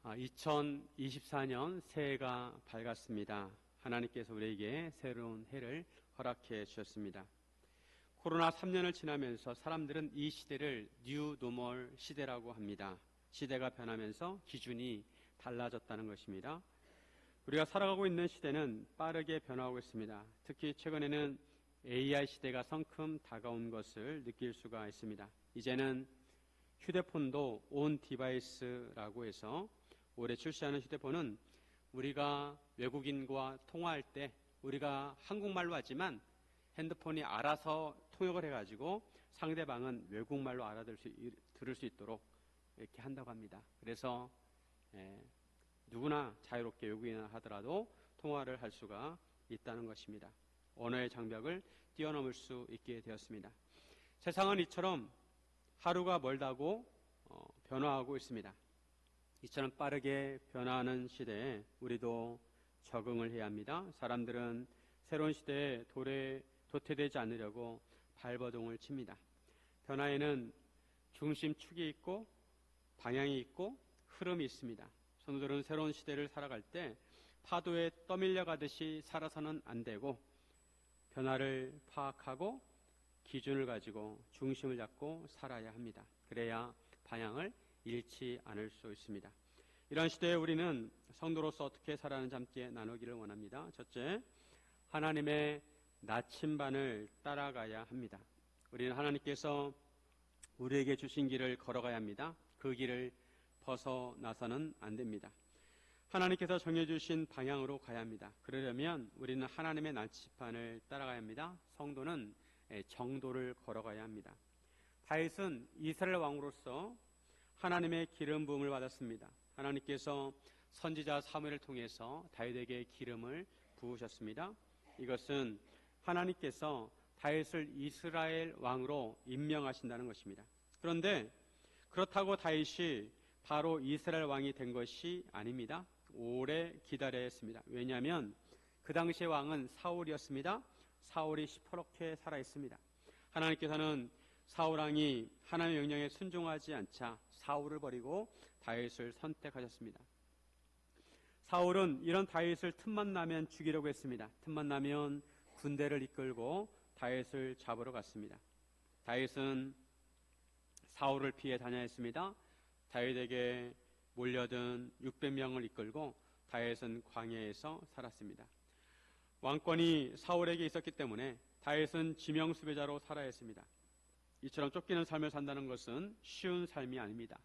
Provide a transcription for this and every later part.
2024년 새해가 밝았습니다. 하나님께서 우리에게 새로운 해를 허락해 주셨습니다. 코로나 3년을 지나면서 사람들은 이 시대를 뉴 노멀 시대라고 합니다. 시대가 변하면서 기준이 달라졌다는 것입니다. 우리가 살아가고 있는 시대는 빠르게 변화하고 있습니다. 특히 최근에는 AI 시대가 성큼 다가온 것을 느낄 수가 있습니다. 이제는 휴대폰도 온 디바이스라고 해서 올해 출시하는 휴대폰은 우리가 외국인과 통화할 때 우리가 한국말로 하지만 핸드폰이 알아서 통역을 해가지고 상대방은 외국말로 들을 수 있도록 이렇게 한다고 합니다. 그래서 누구나 자유롭게 외국인을 하더라도 통화를 할 수가 있다는 것입니다. 언어의 장벽을 뛰어넘을 수 있게 되었습니다. 세상은 이처럼 하루가 멀다고 변화하고 있습니다. 이처럼 빠르게 변화하는 시대에 우리도 적응을 해야 합니다. 사람들은 새로운 시대에 도태되지 않으려고 발버둥을 칩니다. 변화에는 중심축이 있고 방향이 있고 흐름이 있습니다. 성도들은 새로운 시대를 살아갈 때 파도에 떠밀려 가듯이 살아서는 안 되고 변화를 파악하고 기준을 가지고 중심을 잡고 살아야 합니다. 그래야 방향을 잃지 않을 수 있습니다. 이런 시대에 우리는 성도로서 어떻게 살아가는지 함께 나누기를 원합니다. 첫째, 하나님의 나침반을 따라가야 합니다. 우리는 하나님께서 우리에게 주신 길을 걸어가야 합니다. 그 길을 벗어나서는 안 됩니다. 하나님께서 정해주신 방향으로 가야 합니다. 그러려면 우리는 하나님의 나침반을 따라가야 합니다. 성도는 정도를 걸어가야 합니다. 다윗은 이스라엘 왕으로서 하나님의 기름 부음을 받았습니다. 하나님께서 선지자 사무엘을 통해서 다윗에게 기름을 부으셨습니다. 이것은 하나님께서 다윗을 이스라엘 왕으로 임명하신다는 것입니다. 그런데 그렇다고 다윗이 바로 이스라엘 왕이 된 것이 아닙니다. 오래 기다려야 했습니다. 왜냐하면 그 당시의 왕은 사울이었습니다. 사울이 시퍼렇게 살아있습니다. 하나님께서는 사울 왕이 하나님의 명령에 순종하지 않자 사울을 버리고 다윗을 선택하셨습니다. 사울은 이런 다윗을 틈만 나면 죽이려고 했습니다. 틈만 나면 군대를 이끌고 다윗을 잡으러 갔습니다. 다윗은 사울을 피해 다녔습니다. 다윗에게 몰려든 600명을 이끌고 다윗은 광야에서 살았습니다. 왕권이 사울에게 있었기 때문에 다윗은 지명수배자로 살아야 했습니다. 이처럼 쫓기는 삶을 산다는 것은 쉬운 삶이 아닙니다.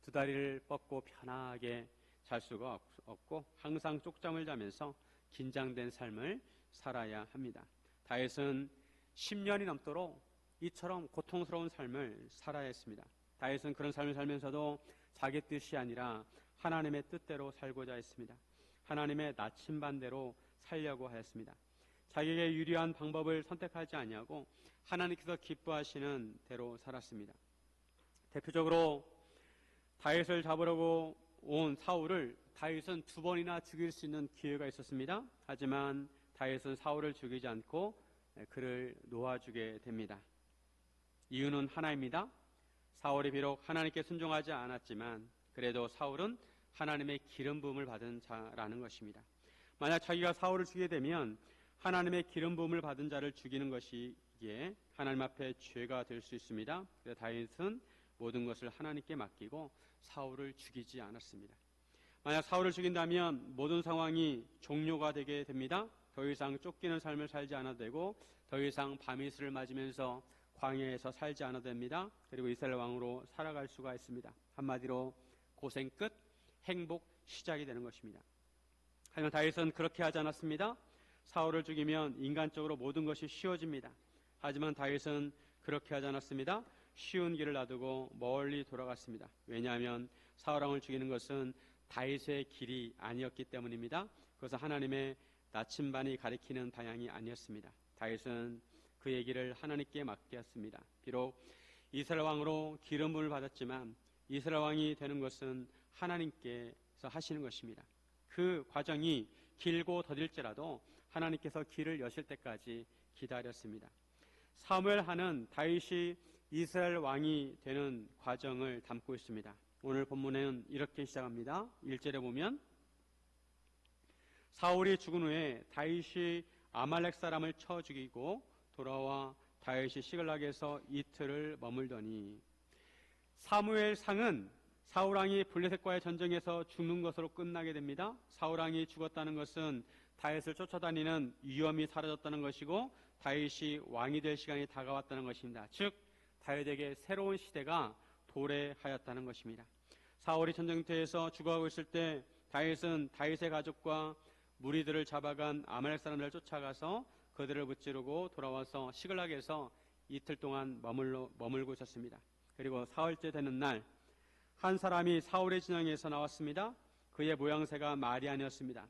두 다리를 뻗고 편하게 잘 수가 없고 항상 쪽잠을 자면서 긴장된 삶을 살아야 합니다. 다윗은 10년이 넘도록 이처럼 고통스러운 삶을 살아야 했습니다. 다윗은 그런 삶을 살면서도 자기 뜻이 아니라 하나님의 뜻대로 살고자 했습니다. 하나님의 나침반대로 살려고 하였습니다. 자기에게 유리한 방법을 선택하지 아니하고 하나님께서 기뻐하시는 대로 살았습니다. 대표적으로 다윗을 잡으려고 온 사울을 다윗은 2번이나 죽일 수 있는 기회가 있었습니다. 하지만 다윗은 사울을 죽이지 않고 그를 놓아주게 됩니다. 이유는 하나입니다. 사울이 비록 하나님께 순종하지 않았지만 그래도 사울은 하나님의 기름 부음을 받은 자라는 것입니다. 만약 자기가 사울을 죽이게 되면 하나님의 기름 부음을 받은 자를 죽이는 것이기에 하나님 앞에 죄가 될 수 있습니다. 그래서 다윗은 모든 것을 하나님께 맡기고 사울을 죽이지 않았습니다. 만약 사울을 죽인다면 모든 상황이 종료가 되게 됩니다. 더 이상 쫓기는 삶을 살지 않아도 되고 더 이상 밤이슬을 맞으면서 광야에서 살지 않아도 됩니다. 그리고 이스라엘 왕으로 살아갈 수가 있습니다. 한마디로 고생 끝, 행복 시작이 되는 것입니다. 하지만 다윗은 그렇게 하지 않았습니다. 사울을 죽이면 인간적으로 모든 것이 쉬워집니다. 하지만 다윗은 그렇게 하지 않았습니다. 쉬운 길을 놔두고 멀리 돌아갔습니다. 왜냐하면 사울 왕을 죽이는 것은 다윗의 길이 아니었기 때문입니다. 그것은 하나님의 나침반이 가리키는 방향이 아니었습니다. 다윗은 그 얘기를 하나님께 맡겼습니다. 비록 이스라엘 왕으로 기름 부음을 받았지만 이스라엘 왕이 되는 것은 하나님께서 하시는 것입니다. 그 과정이 길고 더딜지라도 하나님께서 길을 여실 때까지 기다렸습니다. 사무엘 하는 다윗이 이스라엘 왕이 되는 과정을 담고 있습니다. 오늘 본문에는 이렇게 시작합니다. 1절에 보면 사울이 죽은 후에 다윗이 아말렉 사람을 쳐 죽이고 돌아와 다윗이 시글락에서 이틀을 머물더니, 사무엘상은 사울왕이 블레셋과의 전쟁에서 죽는 것으로 끝나게 됩니다. 사울왕이 죽었다는 것은 다윗을 쫓아다니는 위험이 사라졌다는 것이고 다윗이 왕이 될 시간이 다가왔다는 것입니다. 즉 다윗에게 새로운 시대가 도래하였다는 것입니다. 사울이 전쟁터에서 죽어가고 있을 때 다윗은 다윗의 가족과 무리들을 잡아간 아말렉 사람들을 쫓아가서 그들을 무찌르고 돌아와서 시글락에서 이틀 동안 머물고 있었습니다. 그리고 사흘째 되는 날 한 사람이 사울의 진영에서 나왔습니다. 그의 모양새가 말이 아니었습니다.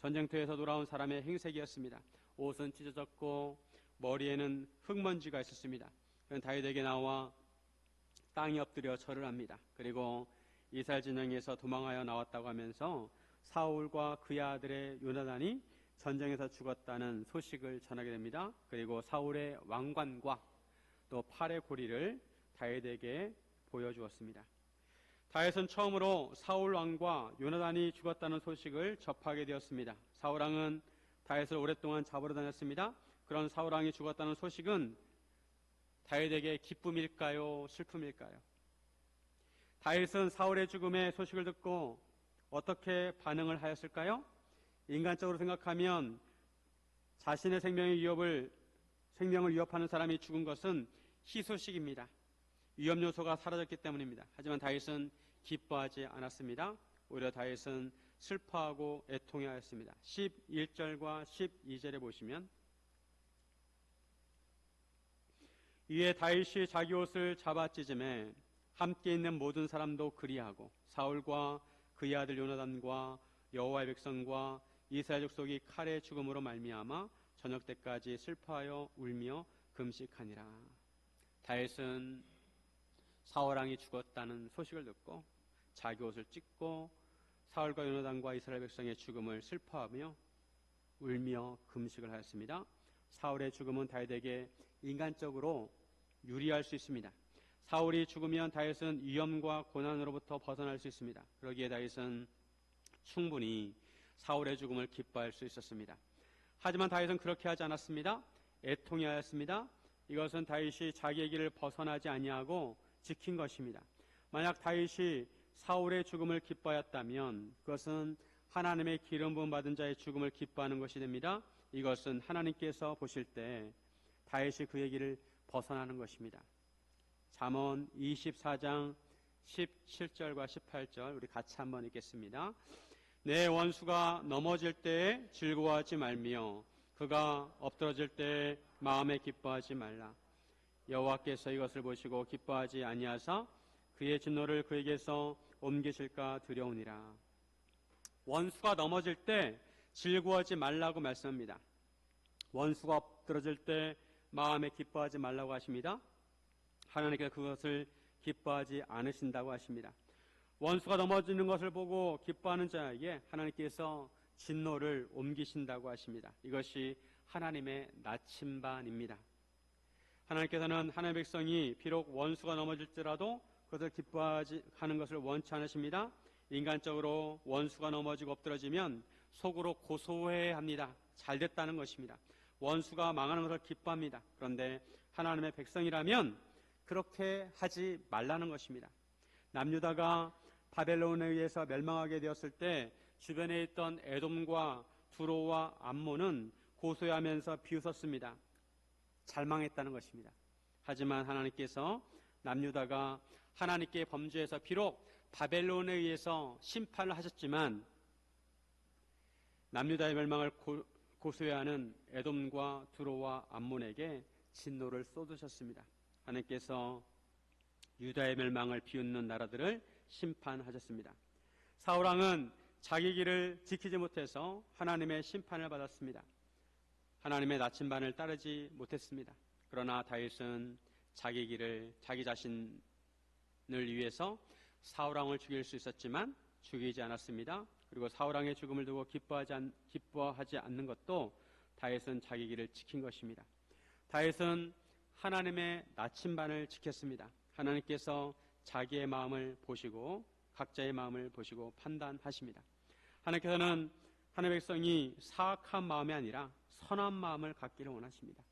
전쟁터에서 돌아온 사람의 행색이었습니다. 옷은 찢어졌고 머리에는 흙먼지가 있었습니다. 그는 다윗에게 나와 땅에 엎드려 절을 합니다. 그리고 이스라엘 진영에서 도망하여 나왔다고 하면서 사울과 그의 아들의 요나단이 전쟁에서 죽었다는 소식을 전하게 됩니다. 그리고 사울의 왕관과 또 팔의 고리를 다윗에게 보여주었습니다. 다윗은 처음으로 사울 왕과 요나단이 죽었다는 소식을 접하게 되었습니다. 사울 왕은 다윗을 오랫동안 잡으러 다녔습니다. 그런 사울 왕이 죽었다는 소식은 다윗에게 기쁨일까요? 슬픔일까요? 다윗은 사울의 죽음의 소식을 듣고 어떻게 반응을 하였을까요? 인간적으로 생각하면 자신의 생명을 위협하는 사람이 죽은 것은 희소식입니다. 위험 요소가 사라졌기 때문입니다. 하지만 다윗은 기뻐하지 않았습니다. 오히려 다윗은 슬퍼하고 애통해하였습니다. 11절과 12절에 보시면, 이에 다윗이 자기 옷을 잡아 찢음에 함께 있는 모든 사람도 그리하고 사울과 그의 아들 요나단과 여호와의 백성과 이스라엘 족속이 칼의 죽음으로 말미암아 저녁 때까지 슬퍼하여 울며 금식하니라. 다윗은 사울 왕이 죽었다는 소식을 듣고 자기 옷을 찢고 사울과 요나단과 이스라엘 백성의 죽음을 슬퍼하며 울며 금식을 하였습니다. 사울의 죽음은 다윗에게 인간적으로 유리할 수 있습니다. 사울이 죽으면 다윗은 위험과 고난으로부터 벗어날 수 있습니다. 그러기에 다윗은 충분히 사울의 죽음을 기뻐할 수 있었습니다. 하지만 다윗은 그렇게 하지 않았습니다. 애통해하였습니다. 이것은 다윗이 자기의 길을 벗어나지 아니하고 지킨 것입니다. 만약 다윗이 사울의 죽음을 기뻐하였다면 그것은 하나님의 기름 부음 받은 자의 죽음을 기뻐하는 것이 됩니다. 이것은 하나님께서 보실 때 다윗이 그의 길을 벗어나는 것입니다. 잠언 24장 17절과 18절 우리 같이 한번 읽겠습니다. 내 원수가 넘어질 때에 즐거워하지 말며 그가 엎드러질 때에 마음에 기뻐하지 말라. 여호와께서 이것을 보시고 기뻐하지 아니하사 그의 진노를 그에게서 옮기실까 두려우니라. 원수가 넘어질 때 즐거워하지 말라고 말씀합니다. 원수가 엎드러질 때 마음에 기뻐하지 말라고 하십니다. 하나님께서 그것을 기뻐하지 않으신다고 하십니다. 원수가 넘어지는 것을 보고 기뻐하는 자에게 하나님께서 진노를 옮기신다고 하십니다. 이것이 하나님의 나침반입니다. 하나님께서는 하나님의 백성이 비록 원수가 넘어질지라도 그것을 기뻐하지 하는 것을 원치 않으십니다. 인간적으로 원수가 넘어지고 엎드러지면 속으로 고소해합니다. 잘됐다는 것입니다. 원수가 망하는 것을 기뻐합니다. 그런데 하나님의 백성이라면 그렇게 하지 말라는 것입니다. 남유다가 바벨론에 의해서 멸망하게 되었을 때 주변에 있던 에돔과 두로와 암몬은 고소해하면서 비웃었습니다. 잘 망했다는 것입니다. 하지만 하나님께서 남유다가 하나님께 범죄해서 비록 바벨론에 의해서 심판을 하셨지만 남유다의 멸망을 고소해하는 에돔과 두로와 암몬에게 진노를 쏟으셨습니다. 하나님께서 유다의 멸망을 비웃는 나라들을 심판하셨습니다. 사울왕은 자기 길을 지키지 못해서 하나님의 심판을 받았습니다. 하나님의 나침반을 따르지 못했습니다. 그러나 다윗은 자기 길을 자기 자신을 위해서 사울왕을 죽일 수 있었지만 죽이지 않았습니다. 그리고 사울왕의 죽음을 두고 기뻐하지 않는 것도 다윗은 자기 길을 지킨 것입니다. 다윗은 하나님의 나침반을 지켰습니다. 하나님께서 자기의 마음을 보시고 각자의 마음을 보시고 판단하십니다. 하나님께서는 하나님의 백성이 사악한 마음이 아니라 선한 마음을 갖기를 원하십니다.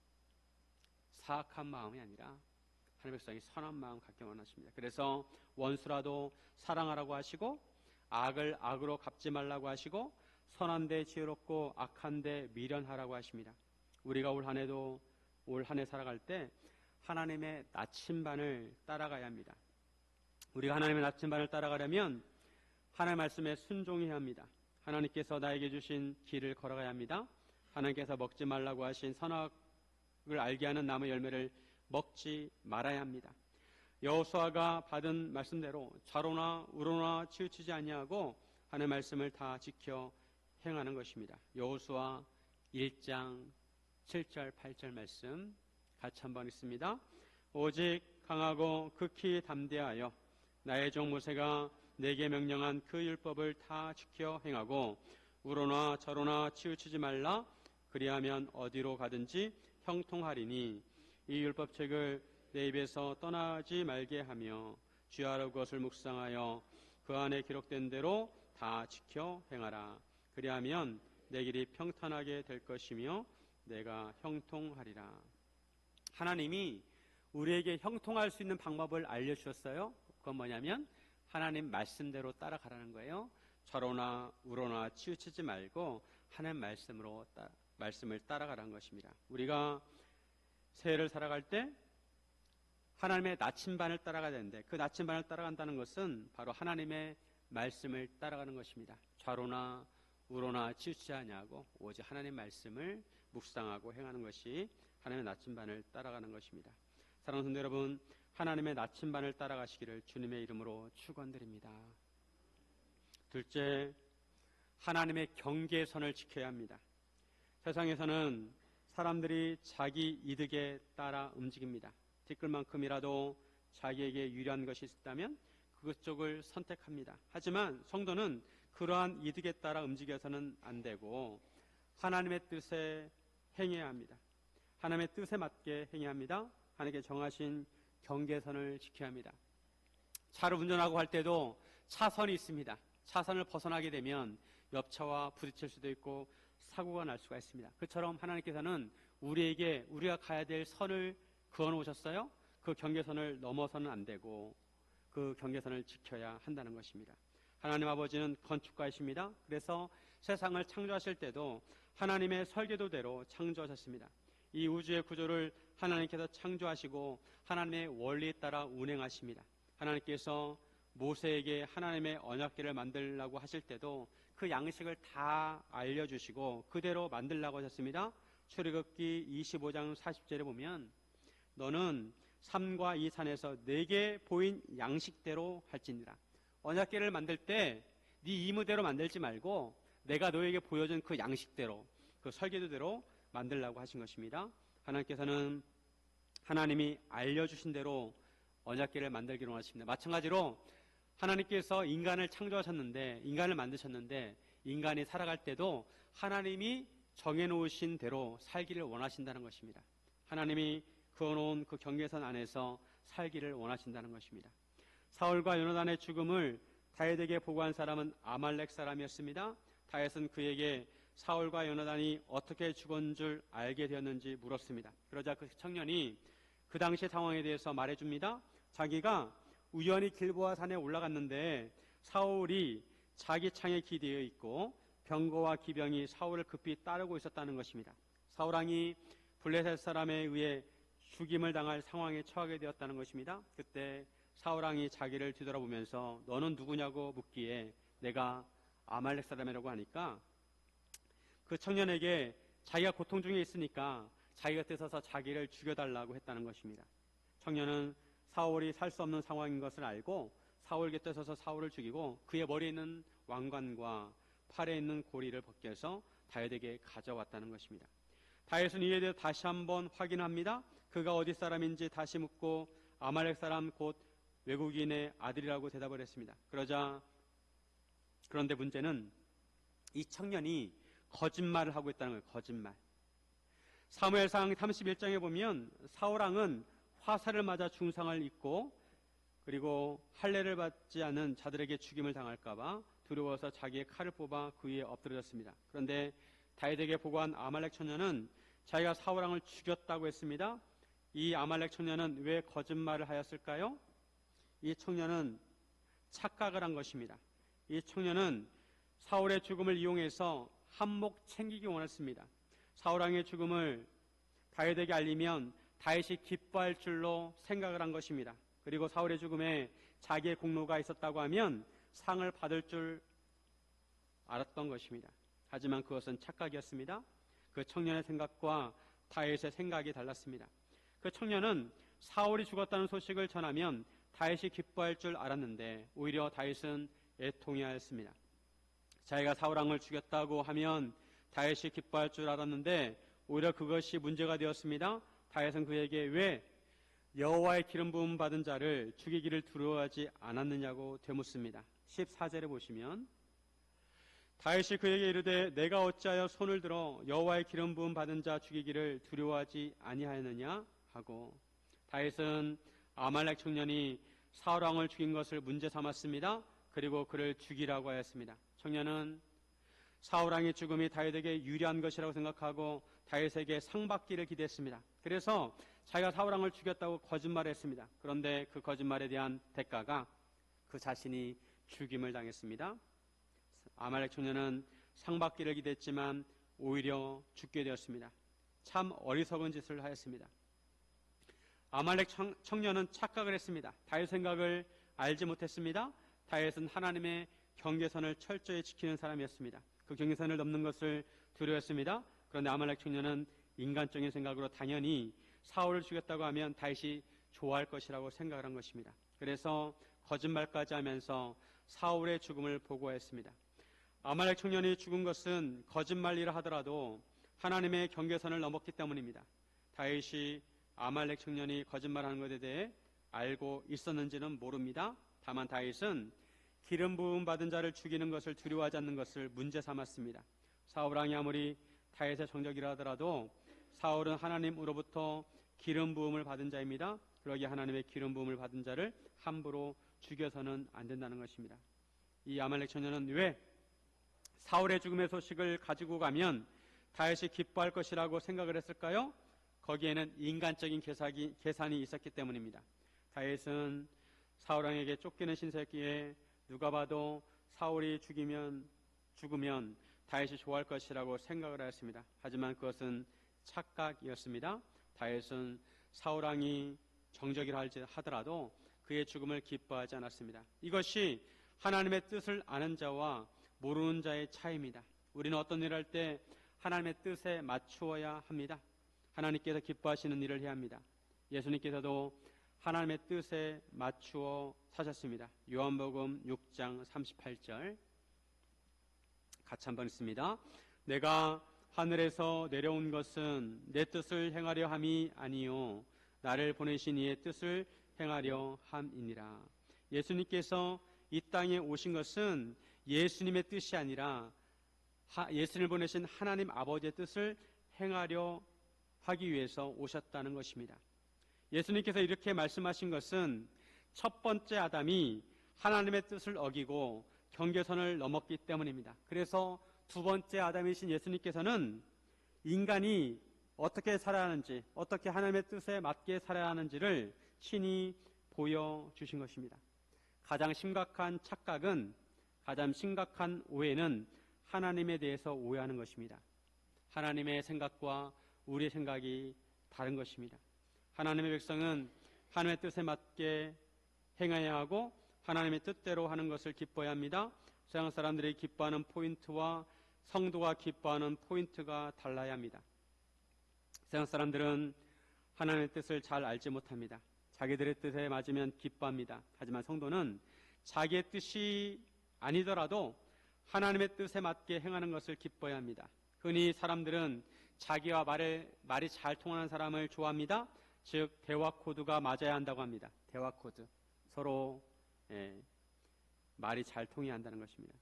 사악한 마음이 아니라 하나님의 백성이 선한 마음 갖기를 원하십니다. 그래서 원수라도 사랑하라고 하시고 악을 악으로 갚지 말라고 하시고 선한 데 지혜롭고 악한 데 미련하라고 하십니다. 우리가 올 한 해 살아갈 때 하나님의 나침반을 따라가야 합니다. 우리가 하나님의 나침반을 따라가려면 하나님의 말씀에 순종해야 합니다. 하나님께서 나에게 주신 길을 걸어가야 합니다. 하나님께서 먹지 말라고 하신 선악을 알게 하는 나무 열매를 먹지 말아야 합니다. 여호수아가 받은 말씀대로 좌로나 우로나 치우치지 아니하고 하나님의 말씀을 다 지켜 행하는 것입니다. 여호수아 1장 7절 8절 말씀 같이 한번 읽습니다. 오직 강하고 극히 담대하여 나의 종 모세가 내게 명령한 그 율법을 다 지켜 행하고 우로나 저로나 치우치지 말라. 그리하면 어디로 가든지 형통하리니 이 율법책을 내 입에서 떠나지 말게 하며 주야로 그것을 묵상하여 그 안에 기록된 대로 다 지켜 행하라. 그리하면 내 길이 평탄하게 될 것이며 내가 형통하리라. 하나님이 우리에게 형통할 수 있는 방법을 알려주셨어요. 그건 뭐냐면 하나님 말씀대로 따라가라는 거예요. 좌로나 우로나 치우치지 말고 하나님 말씀을 따라가라는 것입니다. 우리가 새해를 살아갈 때 하나님의 나침반을 따라가야 되는데 그 나침반을 따라간다는 것은 바로 하나님의 말씀을 따라가는 것입니다. 좌로나 우로나 치우치지 아니하고 오직 하나님의 말씀을 묵상하고 행하는 것이 하나님의 나침반을 따라가는 것입니다. 사랑하는 성도 여러분, 하나님의 나침반을 따라가시기를 주님의 이름으로 축원드립니다. 둘째, 하나님의 경계선을 지켜야 합니다. 세상에서는 사람들이 자기 이득에 따라 움직입니다. 티끌만큼이라도 자기에게 유리한 것이 있다면 그쪽을 선택합니다. 하지만 성도는 그러한 이득에 따라 움직여서는 안 되고 하나님의 뜻에 행해야 합니다. 하나님의 뜻에 맞게 행해야 합니다. 하나님께 정하신 경계선을 지켜야 합니다. 차를 운전하고 할 때도 차선이 있습니다. 차선을 벗어나게 되면 옆차와 부딪힐 수도 있고 사고가 날 수가 있습니다. 그처럼 하나님께서는 우리에게 우리가 가야 될 선을 그어놓으셨어요. 그 경계선을 넘어서는 안 되고 그 경계선을 지켜야 한다는 것입니다. 하나님 아버지는 건축가이십니다. 그래서 세상을 창조하실 때도 하나님의 설계도대로 창조하셨습니다. 이 우주의 구조를 하나님께서 창조하시고 하나님의 원리에 따라 운행하십니다. 하나님께서 모세에게 하나님의 언약궤를 만들라고 하실 때도 그 양식을 다 알려주시고 그대로 만들라고 하셨습니다. 출애굽기 25장 40절에 보면 너는 산과 이 산에서 내게 보인 양식대로 할지니라. 언약궤를 만들 때 네 이무대로 만들지 말고 내가 너에게 보여준 그 양식대로 그 설계도대로 만들라고 하신 것입니다. 하나님께서는 하나님이 알려주신 대로 언약궤를 만들기로 하십니다. 마찬가지로 하나님께서 인간을 창조하셨는데 인간을 만드셨는데 인간이 살아갈 때도 하나님이 정해놓으신 대로 살기를 원하신다는 것입니다. 하나님이 그어놓은 그 경계선 안에서 살기를 원하신다는 것입니다. 사울과 요나단의 죽음을 다윗에게 보고한 사람은 아말렉 사람이었습니다. 다윗은 그에게 사울과 요나단이 어떻게 죽은 줄 알게 되었는지 물었습니다. 그러자 그 청년이 그 당시 상황에 대해서 말해줍니다. 자기가 우연히 길보아 산에 올라갔는데 사울이 자기 창에 기대어 있고 병거와 기병이 사울을 급히 따르고 있었다는 것입니다. 사울왕이 블레셋 사람에 의해 죽임을 당할 상황에 처하게 되었다는 것입니다. 그때 사울왕이 자기를 뒤돌아보면서 너는 누구냐고 묻기에 내가 아말렉 사람이라고 하니까 그 청년에게 자기가 고통 중에 있으니까 자기 곁에 서서 자기를 죽여달라고 했다는 것입니다. 청년은 사울이 살 수 없는 상황인 것을 알고 사울 곁에 서서 사울을 죽이고 그의 머리에 있는 왕관과 팔에 있는 고리를 벗겨서 다윗에게 가져왔다는 것입니다. 다윗은 이에 대해 다시 한번 확인합니다. 그가 어디 사람인지 다시 묻고 아말렉 사람 곧 외국인의 아들이라고 대답을 했습니다. 그런데 문제는 이 청년이 거짓말을 하고 있다는 거예요. 거짓말. 사무엘상 31장에 보면 사울왕은 화살을 맞아 중상을 입고 그리고 할례를 받지 않은 자들에게 죽임을 당할까봐 두려워서 자기의 칼을 뽑아 그 위에 엎드려졌습니다. 그런데 다윗에게 보고한 아말렉 청년은 자기가 사울왕을 죽였다고 했습니다. 이 아말렉 청년은 왜 거짓말을 하였을까요? 이 청년은 착각을 한 것입니다. 이 청년은 사울의 죽음을 이용해서 한몫 챙기기 원했습니다. 사울왕의 죽음을 다윗에게 알리면 다윗이 기뻐할 줄로 생각을 한 것입니다. 그리고 사울의 죽음에 자기의 공로가 있었다고 하면 상을 받을 줄 알았던 것입니다. 하지만 그것은 착각이었습니다. 그 청년의 생각과 다윗의 생각이 달랐습니다. 그 청년은 사울이 죽었다는 소식을 전하면 다윗이 기뻐할 줄 알았는데 오히려 다윗은 애통해하였습니다. 자기가 사울왕을 죽였다고 하면 다윗이 기뻐할 줄 알았는데 오히려 그것이 문제가 되었습니다. 다윗은 그에게 왜 여호와의 기름 부음 받은 자를 죽이기를 두려워하지 않았느냐고 되묻습니다. 14절에 보시면 다윗이 그에게 이르되 내가 어찌하여 손을 들어 여호와의 기름 부음 받은 자 죽이기를 두려워하지 아니하였느냐 하고, 다윗은 아말렉 청년이 사울왕을 죽인 것을 문제 삼았습니다. 그리고 그를 죽이라고 하였습니다. 청년은 사울왕의 죽음이 다윗에게 유리한 것이라고 생각하고 다윗에게 상 받기를 기대했습니다. 그래서 자기가 사울왕을 죽였다고 거짓말을 했습니다. 그런데 그 거짓말에 대한 대가가 그 자신이 죽임을 당했습니다. 아말렉 청년은 상 받기를 기대했지만 오히려 죽게 되었습니다. 참 어리석은 짓을 하였습니다. 아말렉 청년은 착각을 했습니다. 다윗 생각을 알지 못했습니다. 다윗은 하나님의 경계선을 철저히 지키는 사람이었습니다. 그 경계선을 넘는 것을 두려워했습니다. 그런데 아말렉 청년은 인간적인 생각으로 당연히 사울을 죽였다고 하면 다윗이 좋아할 것이라고 생각을 한 것입니다. 그래서 거짓말까지 하면서 사울의 죽음을 보고했습니다. 아말렉 청년이 죽은 것은 거짓말이라 하더라도 하나님의 경계선을 넘었기 때문입니다. 다윗이 아말렉 청년이 거짓말하는 것에 대해 알고 있었는지는 모릅니다. 다만 다윗은 기름 부음 받은 자를 죽이는 것을 두려워하지 않는 것을 문제 삼았습니다. 사울왕이 아무리 다윗의 정적이라 하더라도 사울은 하나님으로부터 기름 부음을 받은 자입니다. 그러기에 하나님의 기름 부음을 받은 자를 함부로 죽여서는 안 된다는 것입니다. 이 아말렉 청년은 왜 사울의 죽음의 소식을 가지고 가면 다윗이 기뻐할 것이라고 생각을 했을까요? 거기에는 인간적인 계산이 있었기 때문입니다. 다윗은 사울왕에게 쫓기는 신세기에 누가 봐도 사울이 죽으면 다윗이 좋아할 것이라고 생각을 하였습니다. 하지만 그것은 착각이었습니다. 다윗은 사울왕이 정적이라 하더라도 그의 죽음을 기뻐하지 않았습니다. 이것이 하나님의 뜻을 아는 자와 모르는 자의 차이입니다. 우리는 어떤 일을 할 때 하나님의 뜻에 맞추어야 합니다. 하나님께서 기뻐하시는 일을 해야 합니다. 예수님께서도 하나님의 뜻에 맞추어 사셨습니다. 요한복음 6장 38절 같이 한번 읽습니다. 내가 하늘에서 내려온 것은 내 뜻을 행하려 함이 아니요 나를 보내신 이의 뜻을 행하려 함이니라. 예수님께서 이 땅에 오신 것은 예수님의 뜻이 아니라 예수님을 보내신 하나님 아버지의 뜻을 행하려 하기 위해서 오셨다는 것입니다. 예수님께서 이렇게 말씀하신 것은 첫 번째 아담이 하나님의 뜻을 어기고 경계선을 넘었기 때문입니다. 그래서 두 번째 아담이신 예수님께서는 인간이 어떻게 살아야 하는지, 어떻게 하나님의 뜻에 맞게 살아야 하는지를 친히 보여주신 것입니다. 가장 심각한 착각은, 가장 심각한 오해는 하나님에 대해서 오해하는 것입니다. 하나님의 생각과 우리의 생각이 다른 것입니다. 하나님의 백성은 하나님의 뜻에 맞게 행해야 하고 하나님의 뜻대로 하는 것을 기뻐해야 합니다. 세상 사람들이 기뻐하는 포인트와 성도가 기뻐하는 포인트가 달라야 합니다. 세상 사람들은 하나님의 뜻을 잘 알지 못합니다. 자기들의 뜻에 맞으면 기뻐합니다. 하지만 성도는 자기의 뜻이 아니더라도 하나님의 뜻에 맞게 행하는 것을 기뻐해야 합니다. 흔히 사람들은 자기와 말이 잘 통하는 사람을 좋아합니다. 즉 대화 코드가 맞아야 한다고 합니다. 대화 코드, 서로 말이 잘 통해야 한다는 것입니다.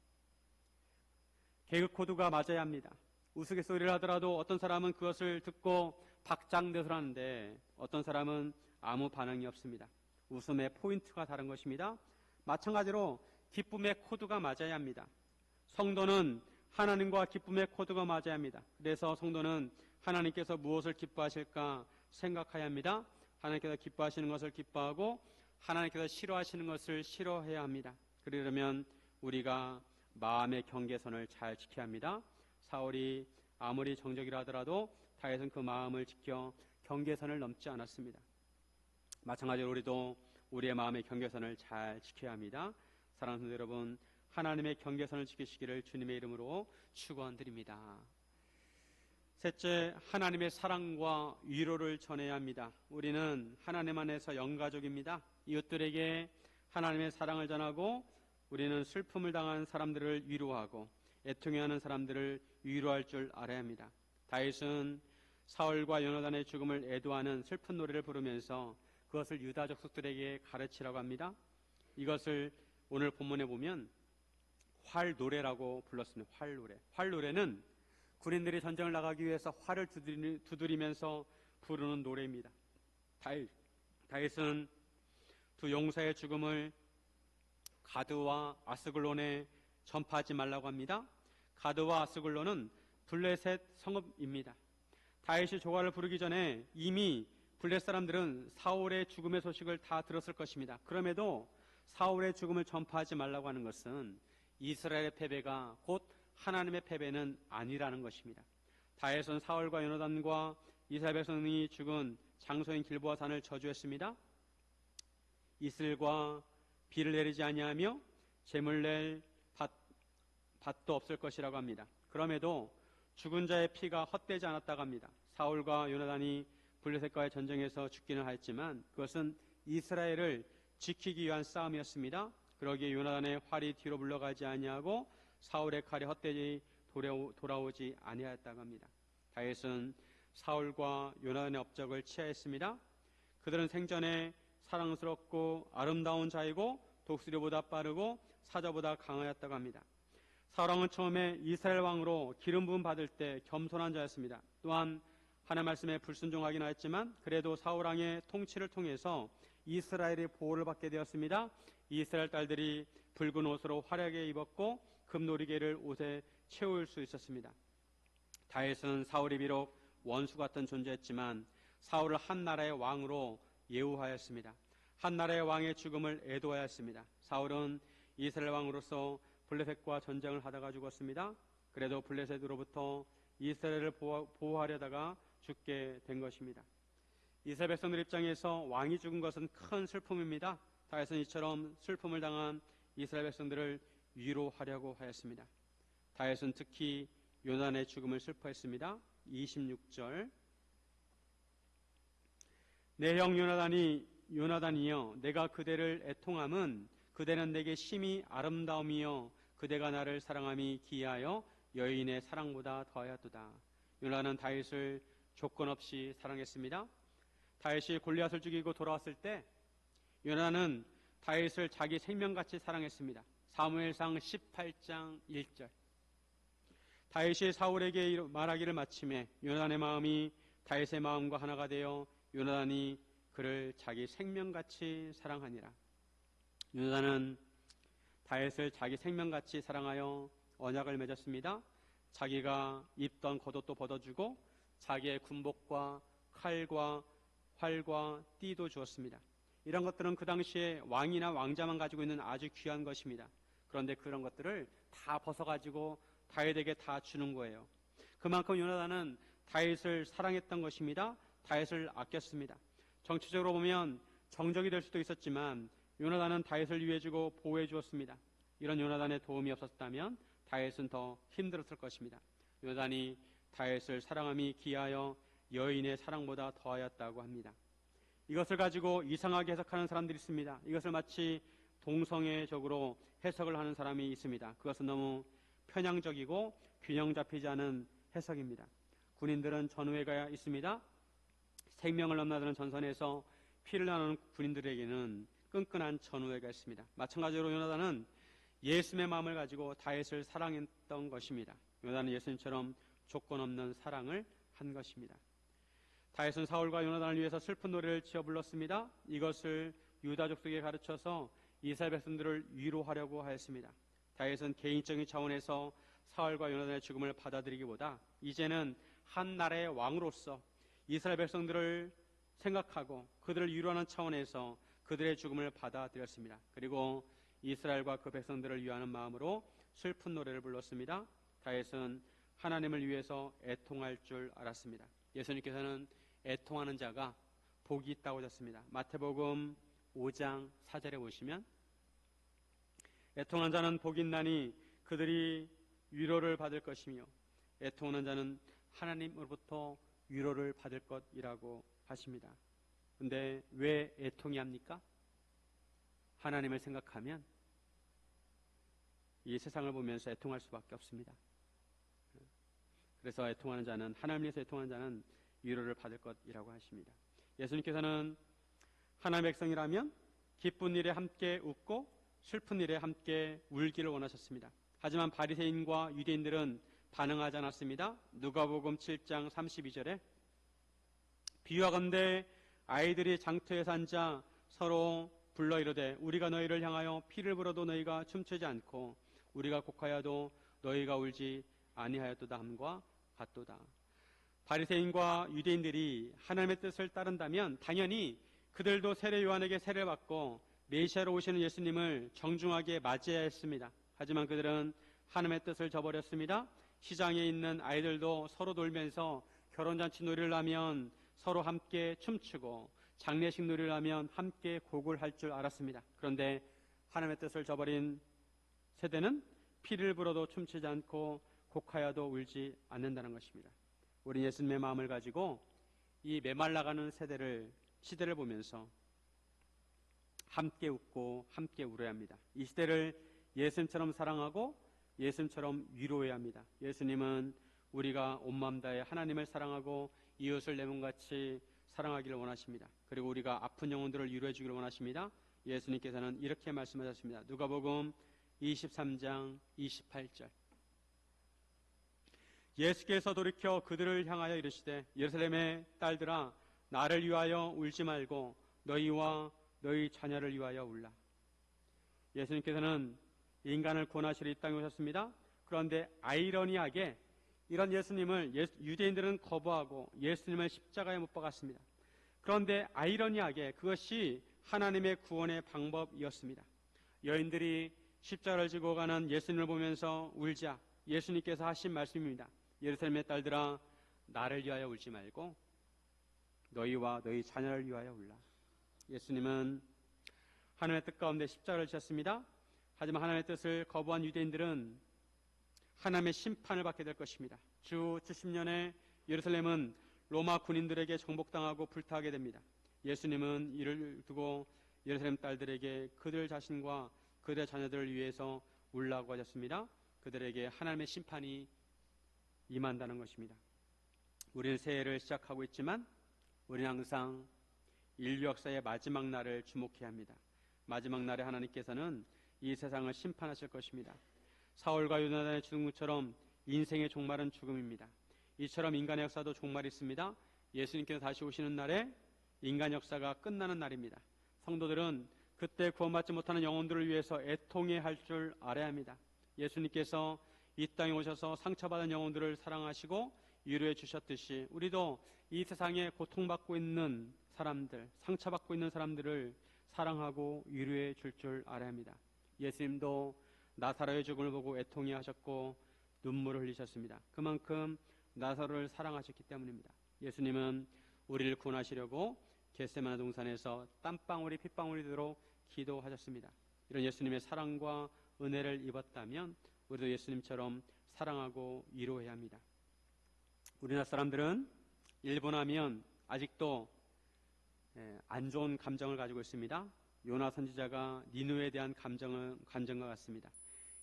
개그 코드가 맞아야 합니다. 우스갯소리를 하더라도 어떤 사람은 그것을 듣고 박장대소를 하는데 어떤 사람은 아무 반응이 없습니다. 웃음의 포인트가 다른 것입니다. 마찬가지로 기쁨의 코드가 맞아야 합니다. 성도는 하나님과 기쁨의 코드가 맞아야 합니다. 그래서 성도는 하나님께서 무엇을 기뻐하실까 생각해야 합니다. 하나님께서 기뻐하시는 것을 기뻐하고 하나님께서 싫어하시는 것을 싫어해야 합니다. 그러려면 우리가 마음의 경계선을 잘 지켜야 합니다. 사울이 아무리 정적이라 하더라도 다윗은 그 마음을 지켜 경계선을 넘지 않았습니다. 마찬가지로 우리도 우리의 마음의 경계선을 잘 지켜야 합니다. 사랑하는 성도 여러분, 하나님의 경계선을 지키시기를 주님의 이름으로 축원드립니다. 셋째, 하나님의 사랑과 위로를 전해야 합니다. 우리는 하나님 안에서 영가족입니다. 이웃들에게 하나님의 사랑을 전하고 우리는 슬픔을 당한 사람들을 위로하고 애통해하는 사람들을 위로할 줄 알아야 합니다. 다윗은 사울과 요나단의 죽음을 애도하는 슬픈 노래를 부르면서 그것을 유다 족속들에게 가르치라고 합니다. 이것을 오늘 본문에 보면 활노래라고 불렀습니다. 활노래. 활노래는 군인들이 전쟁을 나가기 위해서 활을 두드리면서 부르는 노래입니다. 다윗은 두 용사의 죽음을 가드와 아스글론에 전파하지 말라고 합니다. 가드와 아스글론은 블레셋 성읍입니다. 다윗이 조가를 부르기 전에 이미 블레셋 사람들은 사울의 죽음의 소식을 다 들었을 것입니다. 그럼에도 사울의 죽음을 전파하지 말라고 하는 것은 이스라엘의 패배가 곧 하나님의 패배는 아니라는 것입니다. 다윗은 사울과 요나단과 이스라엘 백성이 죽은 장소인 길보아 산을 저주했습니다. 이슬과 비를 내리지 아니하며 재물 낼 밭도 없을 것이라고 합니다. 그럼에도 죽은 자의 피가 헛되지 않았다고 합니다. 사울과 요나단이 블레셋과의 전쟁에서 죽기는 하였지만 그것은 이스라엘을 지키기 위한 싸움이었습니다. 그러기에 요나단의 활이 뒤로 물러가지 아니하고 사울의 칼이 헛되이 돌아오지 아니하였다고 합니다. 다윗은 사울과 요나단의 업적을 치하했습니다. 그들은 생전에 사랑스럽고 아름다운 자이고 독수리보다 빠르고 사자보다 강하였다고 합니다. 사울왕은 처음에 이스라엘 왕으로 기름 부음 받을 때 겸손한 자였습니다. 또한 하나님의 말씀에 불순종하긴 하였지만 그래도 사울왕의 통치를 통해서 이스라엘이 보호를 받게 되었습니다. 이스라엘 딸들이 붉은 옷으로 화려하게 입었고 금놀이개를 옷에 채울 수 있었습니다. 다윗은 사울이 비록 원수 같은 존재였지만 사울을 한 나라의 왕으로 예우하였습니다. 한 나라의 왕의 죽음을 애도하였습니다. 사울은 이스라엘 왕으로서 블레셋과 전쟁을 하다가 죽었습니다. 그래도 블레셋으로부터 이스라엘을 보호하려다가 죽게 된 것입니다. 이스라엘 백성들 입장에서 왕이 죽은 것은 큰 슬픔입니다. 다윗은 이처럼 슬픔을 당한 이스라엘 백성들을 위로하려고 하였습니다. 다윗은 특히 요나단의 죽음을 슬퍼했습니다. 26절 내 형 요나단이여 내가 그대를 애통함은 그대는 내게 심히 아름다움이여 그대가 나를 사랑함이 기이하여 여인의 사랑보다 더하였도다. 요나단은 다윗을 조건 없이 사랑했습니다. 다윗이 골리앗을 죽이고 돌아왔을 때 요나단은 다윗을 자기 생명같이 사랑했습니다. 사무엘상 18장 1절 다윗이 사울에게 말하기를 마침에 요나단의 마음이 다윗의 마음과 하나가 되어 요나단이 그를 자기 생명같이 사랑하니라. 요나단은 다윗을 자기 생명같이 사랑하여 언약을 맺었습니다. 자기가 입던 겉옷도 벗어주고 자기의 군복과 칼과 활과 띠도 주었습니다. 이런 것들은 그 당시에 왕이나 왕자만 가지고 있는 아주 귀한 것입니다. 그런데 그런 것들을 다 벗어가지고 다윗에게 다 주는 거예요. 그만큼 요나단은 다윗을 사랑했던 것입니다. 다윗을 아꼈습니다. 정치적으로 보면 정적이 될 수도 있었지만 요나단은 다윗을 위해주고 보호해 주었습니다. 이런 요나단의 도움이 없었다면 다윗은 더 힘들었을 것입니다. 요나단이 다윗을 사랑함이 기하여 여인의 사랑보다 더하였다고 합니다. 이것을 가지고 이상하게 해석하는 사람들이 있습니다. 이것을 마치 동성애적으로 해석을 하는 사람이 있습니다. 그것은 너무 편향적이고 균형 잡히지 않은 해석입니다. 군인들은 전우회가 있습니다. 생명을 넘나드는 전선에서 피를 나누는 군인들에게는 끈끈한 전우회가 있습니다. 마찬가지로 요나단은 예수님의 마음을 가지고 다윗을 사랑했던 것입니다. 요나단은 예수님처럼 조건 없는 사랑을 한 것입니다. 다윗은 사울과 요나단을 위해서 슬픈 노래를 지어 불렀습니다. 이것을 유다 족속에 가르쳐서 이스라엘 백성들을 위로하려고 하였습니다. 다윗은 개인적인 차원에서 사울과 요나단의 죽음을 받아들이기보다 이제는 한 나라의 왕으로서 이스라엘 백성들을 생각하고 그들을 위로하는 차원에서 그들의 죽음을 받아들였습니다. 그리고 이스라엘과 그 백성들을 위하는 마음으로 슬픈 노래를 불렀습니다. 다윗은 하나님을 위해서 애통할 줄 알았습니다. 예수님께서는 애통하는 자가 복이 있다고 하셨습니다. 마태복음 5장 4절에 보시면 애통하는 자는 복이 있나니 그들이 위로를 받을 것이며 애통하는 자는 하나님으로부터 위로를 받을 것이라고 하십니다. 그런데 왜 애통이 합니까? 하나님을 생각하면 이 세상을 보면서 애통할 수밖에 없습니다. 그래서 애통하는 자는 하나님에서 애통하는 자는 위로를 받을 것이라고 하십니다. 예수님께서는 하나님의 백성이라면 기쁜 일에 함께 웃고 슬픈 일에 함께 울기를 원하셨습니다. 하지만 바리새인과 유대인들은 반응하지 않았습니다. 누가복음 7장 32절에 비유하건대 아이들이 장터에서 앉아 서로 불러 이르되 우리가 너희를 향하여 피를 불어도 너희가 춤추지 않고 우리가 곡하여도 너희가 울지 아니하였도다 함과 같도다. 바리새인과 유대인들이 하나님의 뜻을 따른다면 당연히 그들도 세례 요한에게 세례를 받고 메시아로 오시는 예수님을 정중하게 맞이해야 했습니다. 하지만 그들은 하나님의 뜻을 저버렸습니다. 시장에 있는 아이들도 서로 놀면서 결혼잔치 놀이를 하면 서로 함께 춤추고 장례식 놀이를 하면 함께 곡을 할 줄 알았습니다. 그런데 하나님의 뜻을 저버린 세대는 피를 불어도 춤추지 않고 곡하여도 울지 않는다는 것입니다. 우리는 예수님의 마음을 가지고 이 메말라가는 시대를 보면서 함께 웃고 함께 울어야 합니다. 이 시대를 예수님처럼 사랑하고 예수님처럼 위로해야 합니다. 예수님은 우리가 온 마음 다해 하나님을 사랑하고 이웃을 내 몸같이 사랑하기를 원하십니다. 그리고 우리가 아픈 영혼들을 위로해 주기를 원하십니다. 예수님께서는 이렇게 말씀하셨습니다. 누가복음 23장 28절 예수께서 돌이켜 그들을 향하여 이르시되 예루살렘의 딸들아 나를 위하여 울지 말고 너희와 너희 자녀를 위하여 울라. 예수님께서는 인간을 구원하시러 이 땅에 오셨습니다. 그런데 아이러니하게 이런 예수님을 유대인들은 거부하고 예수님을 십자가에 못 박았습니다. 그런데 아이러니하게 그것이 하나님의 구원의 방법이었습니다. 여인들이 십자가를 지고 가는 예수님을 보면서 울자 예수님께서 하신 말씀입니다. 예루살렘의 딸들아 나를 위하여 울지 말고 너희와 너희 자녀를 위하여 울라. 예수님은 하나님의 뜻 가운데 십자가를 지셨습니다. 하지만 하나님의 뜻을 거부한 유대인들은 하나님의 심판을 받게 될 것입니다. 주 70년에 예루살렘은 로마 군인들에게 정복당하고 불타게 됩니다. 예수님은 이를 두고 예루살렘 딸들에게 그들 자신과 그들의 자녀들을 위해서 울라고 하셨습니다. 그들에게 하나님의 심판이 임한다는 것입니다. 우리는 새해를 시작하고 있지만 우리는 항상 인류 역사의 마지막 날을 주목해야 합니다. 마지막 날에 하나님께서는 이 세상을 심판하실 것입니다. 사울과 요나단의 죽음처럼 인생의 종말은 죽음입니다. 이처럼 인간의 역사도 종말이 있습니다. 예수님께서 다시 오시는 날에 인간 역사가 끝나는 날입니다. 성도들은 그때 구원받지 못하는 영혼들을 위해서 애통해야 할 줄 알아야 합니다. 예수님께서 이 땅에 오셔서 상처받은 영혼들을 사랑하시고 위로해 주셨듯이 우리도 이 세상에 고통받고 있는 사람들, 상처받고 있는 사람들을 사랑하고 위로해 줄 알아야 합니다. 예수님도 나사로의 죽음을 보고 애통해 하셨고 눈물을 흘리셨습니다. 그만큼 나사로를 사랑하셨기 때문입니다. 예수님은 우리를 구원하시려고 겟세마네 동산에서 땀방울이 핏방울이 되도록 기도하셨습니다. 이런 예수님의 사랑과 은혜를 입었다면 우리도 예수님처럼 사랑하고 위로해야 합니다. 우리나라 사람들은 일본 하면 아직도 안 좋은 감정을 가지고 있습니다. 요나 선지자가 니누에 대한 감정과 같습니다.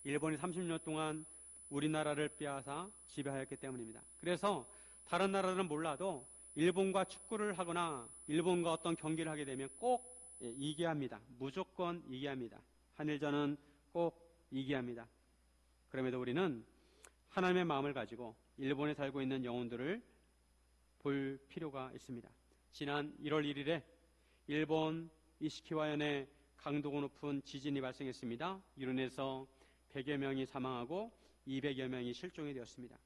일본이 30년 동안 우리나라를 빼앗아 지배하였기 때문입니다. 그래서 다른 나라들은 몰라도 일본과 축구를 하거나 일본과 어떤 경기를 하게 되면 꼭 이겨야 합니다. 무조건 이겨야 합니다. 한일전은 꼭 이겨야 합니다. 그럼에도 우리는 하나님의 마음을 가지고 일본에 살고 있는 영혼들을 볼 필요가 있습니다. 지난 1월 1일에 일본 이시키와현에 강도가 높은 지진이 발생했습니다. 이로 인해서 100여 명이 사망하고 200여 명이 실종이 되었습니다.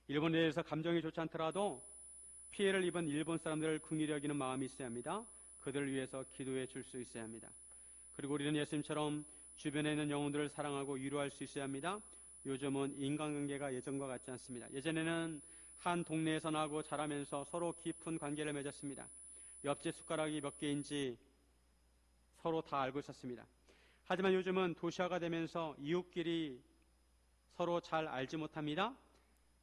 일본에 대해서 감정이 좋지 않더라도 피해를 입은 일본 사람들을 긍휼히 여기는 마음이 있어야 합니다. 그들을 위해서 기도해 줄 수 있어야 합니다. 그리고 우리는 예수님처럼 주변에 있는 영혼들을 사랑하고 위로할 수 있어야 합니다. 요즘은 인간관계가 예전과 같지 않습니다. 예전에는 한 동네에서 나고 자라면서 서로 깊은 관계를 맺었습니다. 옆집 숟가락이 몇 개인지 서로 다 알고 있었습니다. 하지만 요즘은 도시화가 되면서 이웃끼리 서로 잘 알지 못합니다.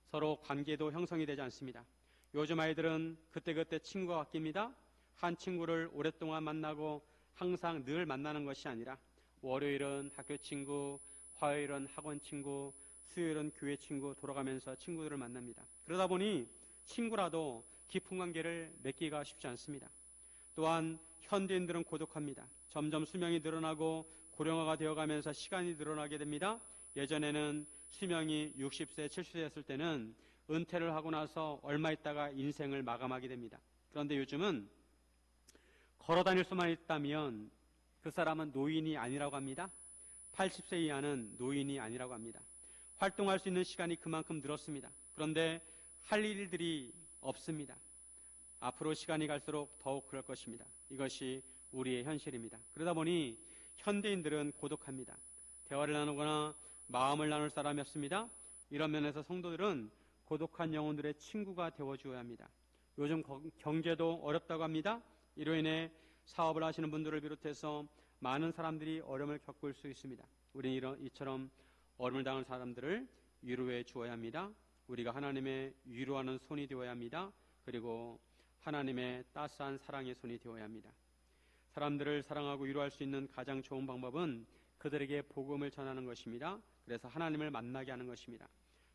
서로 관계도 형성이 되지 않습니다. 요즘 아이들은 그때그때 친구가 바뀝니다. 한 친구를 오랫동안 만나고 항상 늘 만나는 것이 아니라 월요일은 학교 친구, 화요일은 학원 친구, 수요일은 교회 친구 돌아가면서 친구들을 만납니다. 그러다 보니 친구라도 깊은 관계를 맺기가 쉽지 않습니다. 또한 현대인들은 고독합니다. 점점 수명이 늘어나고 고령화가 되어가면서 시간이 늘어나게 됩니다. 예전에는 수명이 60세, 70세였을 때는 은퇴를 하고 나서 얼마 있다가 인생을 마감하게 됩니다. 그런데 요즘은 걸어 다닐 수만 있다면 그 사람은 노인이 아니라고 합니다. 80세 이하는 노인이 아니라고 합니다. 활동할 수 있는 시간이 그만큼 늘었습니다. 그런데 할 일들이 없습니다. 앞으로 시간이 갈수록 더욱 그럴 것입니다. 이것이 우리의 현실입니다. 그러다 보니 현대인들은 고독합니다. 대화를 나누거나 마음을 나눌 사람이 없습니다. 이런 면에서 성도들은 고독한 영혼들의 친구가 되어주어야 합니다. 요즘 경제도 어렵다고 합니다. 이로 인해 사업을 하시는 분들을 비롯해서 많은 사람들이 어려움을 겪을 수 있습니다. 우리는 이처럼 어려움을 당한 사람들을 위로해 주어야 합니다. 우리가 하나님의 위로하는 손이 되어야 합니다. 그리고 하나님의 따스한 사랑의 손이 되어야 합니다. 사람들을 사랑하고 위로할 수 있는 가장 좋은 방법은 그들에게 복음을 전하는 것입니다. 그래서 하나님을 만나게 하는 것입니다.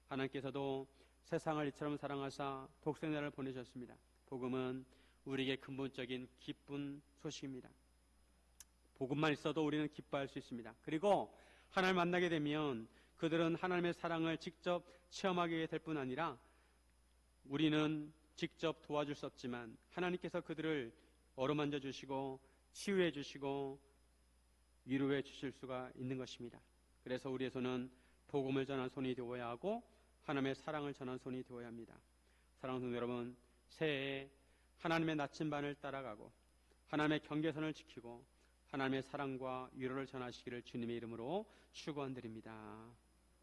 하나님께서도 세상을 이처럼 사랑하사 독생자를 보내셨습니다. 복음은 우리에게 근본적인 기쁜 소식입니다. 복음만 있어도 우리는 기뻐할 수 있습니다. 그리고 하나님을 만나게 되면 그들은 하나님의 사랑을 직접 체험하게 될 뿐 아니라 우리는 직접 도와줄 수 없지만 하나님께서 그들을 어루만져 주시고 치유해 주시고 위로해 주실 수가 있는 것입니다. 그래서 우리의 손은 복음을 전한 손이 되어야 하고 하나님의 사랑을 전한 손이 되어야 합니다. 사랑하는 성도 여러분, 새해에 하나님의 나침반을 따라가고 하나님의 경계선을 지키고 하나님의 사랑과 위로를 전하시기를 주님의 이름으로 축원드립니다.